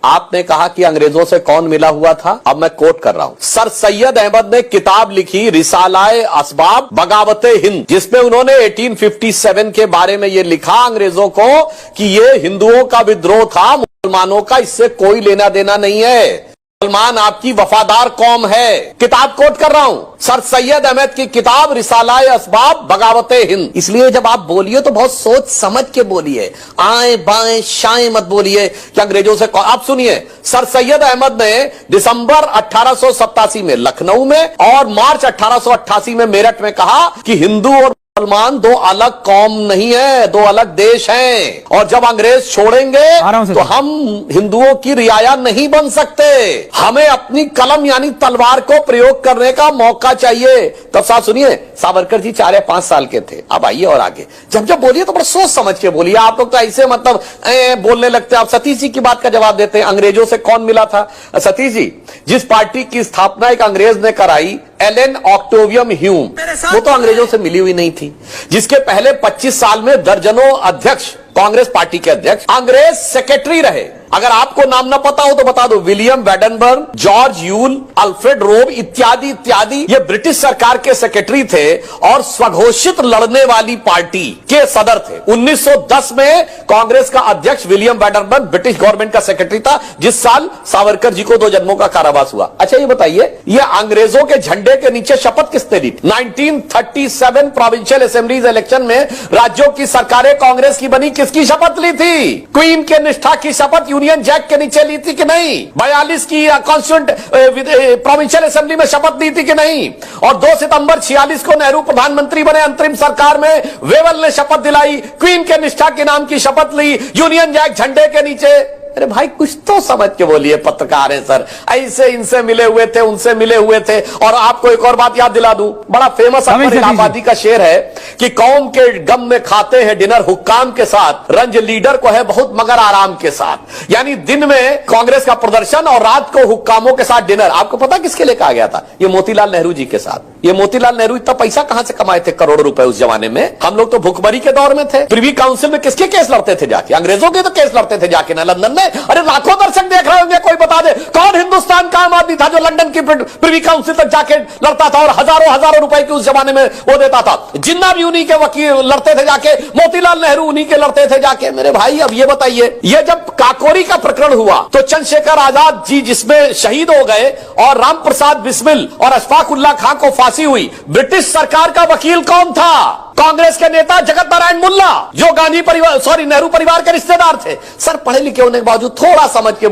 आपने कहा कि अंग्रेजों से कौन मिला हुआ था। अब मैं कोट कर रहा हूं, सर सैयद अहमद ने किताब लिखी रिसालाए असबाब बगावते हिंद, जिसमें उन्होंने 1857 के बारे में यह लिखा अंग्रेजों को कि यह हिंदुओं का विद्रोह था, मुसलमानों का इससे कोई लेना देना नहीं है, मुसलमान आपकी वफादार कौम है। किताब कोट कर रहा हूं, सर सैयद अहमद की किताब रिसालाए असबाब बगावते हिंद। इसलिए जब आप बोलिए तो बहुत सोच समझ के बोलिए, आए बाएं शाएं मत बोलिए कि अंग्रेजों से। आप सुनिए, सर सैयद अहमद ने दिसंबर 1887 में लखनऊ में और मार्च 1888 में मेरठ में कहा कि हिंदू और मुसलमान दो अलग कौम नहीं है, दो अलग देश हैं, और जब अंग्रेज छोड़ेंगे तो हम हिंदुओं की रियाया नहीं बन सकते, हमें अपनी कलम यानी तलवार को प्रयोग करने का मौका चाहिए। तब साहब सुनिए, सावरकर जी 4 या 5 साल के थे। अब आइए और आगे जब बोलिए तो बड़ा सोच समझ के बोलिए। आप लोग तो ऐसे मतलब बोलने लगते हैं। आप सतीश जी की बात का जवाब देते हैं, अंग्रेजों से कौन मिला था। सतीश जी, जिस पार्टी की स्थापना एक अंग्रेज ने कराई, एलन ऑक्टेवियम ह्यूम, वो तो अंग्रेजों से मिली हुई नहीं थी। जिसके पहले 25 साल में दर्जनों अध्यक्ष, कांग्रेस पार्टी के अध्यक्ष अंग्रेज सेक्रेटरी रहे। अगर आपको नाम ना पता हो तो बता दो, William Wedenberg, George Yule, Alfred रोब इत्यादि इत्यादि, ये ब्रिटिश सरकार के सेक्रेटरी थे और स्वघोषित लड़ने वाली पार्टी के सदर थे। 1910 में कांग्रेस का अध्यक्ष विलियम वेडनबर्ग ब्रिटिश गवर्नमेंट का सेक्रेटरी था, जिस साल सावरकर जी को 2 जन्मों का कारावास हुआ। अच्छा ये बताइए, ये अंग्रेजों के झंडे के नीचे शपथ किसने ली? 1937 प्रोविंशियल असेंबलीज इलेक्शन में राज्यों की सरकारें कांग्रेस की बनी, किसकी शपथ ली थी? क्वीन के निष्ठा की शपथ यूनियन जैक के नीचे ली थी कि नहीं? 42 की कॉन्स्टिट्यूंट प्रोविंशियल असेंबली में शपथ ली थी कि नहीं? और 2 सितंबर 46 को नेहरू प्रधानमंत्री बने अंतरिम सरकार में, वेवल ने शपथ दिलाई, क्वीन के निष्ठा के नाम की शपथ ली, यूनियन जैक झंडे के नीचे। अरे भाई कुछ तो समझ के बोलिए, पत्रकार हैं सर, ऐसे इनसे मिले हुए थे, उनसे मिले हुए थे। और आपको एक और बात याद दिला दूं, बड़ा फेमस अकबर इलाहाबादी का शेर है कि कौम के गम में खाते हैं डिनर हुक्काम के साथ, रंज लीडर को है बहुत मगर आराम के साथ। यानी दिन में कांग्रेस का प्रदर्शन और रात को हुक्कामों के साथ डिनर। आपको पता किसके लिए कहा गया था? ये मोतीलाल नेहरू जी के साथ। ये मोतीलाल नेहरू इतना पैसा कहां से कमाए थे, करोड़ों रुपए उस जमाने में? हम लोग तो भुखमरी के दौर में थे। प्रिवी काउंसिल में किसके केस लड़ते थे जाके? अंग्रेजों के तो केस लड़ते थे जाके ना लंदन में। अरे लाखों दर्शक देख रहे होंगे, कोई बता दे कौन हिंदुस्तान का आम आदमी था जो लंदन की प्रिवी काउंसिल तक जाके लड़ता था और हजारों रुपए की उस जमाने में वो देता था। जिन्ना भी उन्हीं के वकील लड़ते थे जाके, मोतीलाल नेहरू उन्हीं के लड़ते थे जाके। मेरे भाई अब ये बताइए, ये जब काकोरी का प्रकरण हुआ तो चंद्रशेखर आजाद जी जिसमें शहीद हो गए और राम प्रसाद बिस्मिल और अशफाक उल्लाह खां को फांसी हुई, ब्रिटिश सरकार का वकील कौन था? कांग्रेस के नेता जगत नारायण मुल्ला, जो गांधी परिवार नेहरू परिवार के रिश्तेदार थे। सर पढ़े लिखे होने के बावजूद थोड़ा समझ के